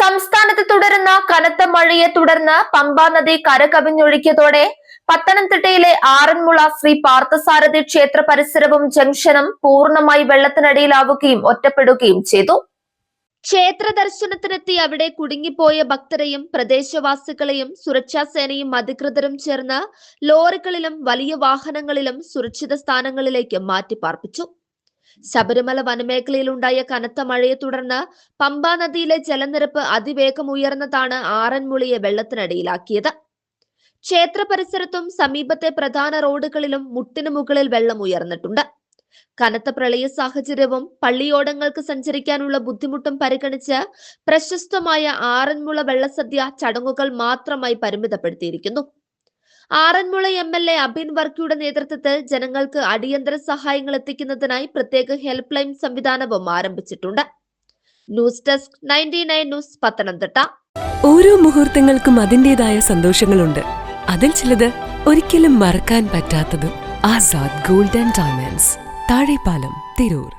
സംസ്ഥാനത്ത് തുടരുന്ന കനത്ത മഴയെ തുടർന്ന് പമ്പാ നദി കരകവിഞ്ഞൊഴുകിയതോടെ പത്തനംതിട്ടയിലെ ആറന്മുള ശ്രീ പാർത്ഥസാരഥി ക്ഷേത്ര പരിസരവും ജംഗ്ഷനും പൂർണ്ണമായി വെള്ളത്തിനടിയിലാവുകയും ഒറ്റപ്പെടുകയും ചെയ്തു. ക്ഷേത്ര ദർശനത്തിനെത്തി അവിടെ കുടുങ്ങിപ്പോയ ഭക്തരെയും പ്രദേശവാസികളെയും സുരക്ഷാസേനയും അധികൃതരും ചേർന്ന് ലോറികളിലും വലിയ വാഹനങ്ങളിലും സുരക്ഷിത സ്ഥാനങ്ങളിലേക്ക് മാറ്റിപ്പാർപ്പിച്ചു. ശബരിമല വനമേഖലയിലുണ്ടായ കനത്ത മഴയെ തുടർന്ന് പമ്പാ നദിയിലെ ജലനിരപ്പ് അതിവേഗം ഉയർന്നതാണ് ആറന്മുളയെ വെള്ളത്തിനടിയിലാക്കിയത്. ക്ഷേത്ര പരിസരത്തും സമീപത്തെ പ്രധാന റോഡുകളിലും മുട്ടിനു മുകളിൽ വെള്ളം ഉയർന്നിട്ടുണ്ട്. കനത്ത പ്രളയ സാഹചര്യവും പള്ളിയോടങ്ങൾക്ക് സഞ്ചരിക്കാനുള്ള ബുദ്ധിമുട്ടും പരിഗണിച്ച് പ്രശസ്തമായ ആറന്മുള വെള്ളസദ്യ ചടങ്ങുകൾ മാത്രമായി പരിമിതപ്പെടുത്തിയിരിക്കുന്നു. ആറന്മുള MLA അബിൻ വർക്കിയുടെ നേതൃത്വത്തിൽ ജനങ്ങൾക്ക് അടിയന്തര സഹായങ്ങൾ എത്തിക്കുന്നതിനായി പ്രത്യേക ഹെൽപ്പ് ലൈൻ സംവിധാനവും ആരംഭിച്ചിട്ടുണ്ട്. News desk 99 news Pathanamthitta. ഓരോ മുഹൂർത്തങ്ങൾക്കും അതിന്റേതായ സന്തോഷങ്ങളുണ്ട്. അതിൽ ചിലത് ഒരിക്കലും മറക്കാൻ പറ്റാത്തതും. Azad gold and diamonds, Thazhepalam, Tirur.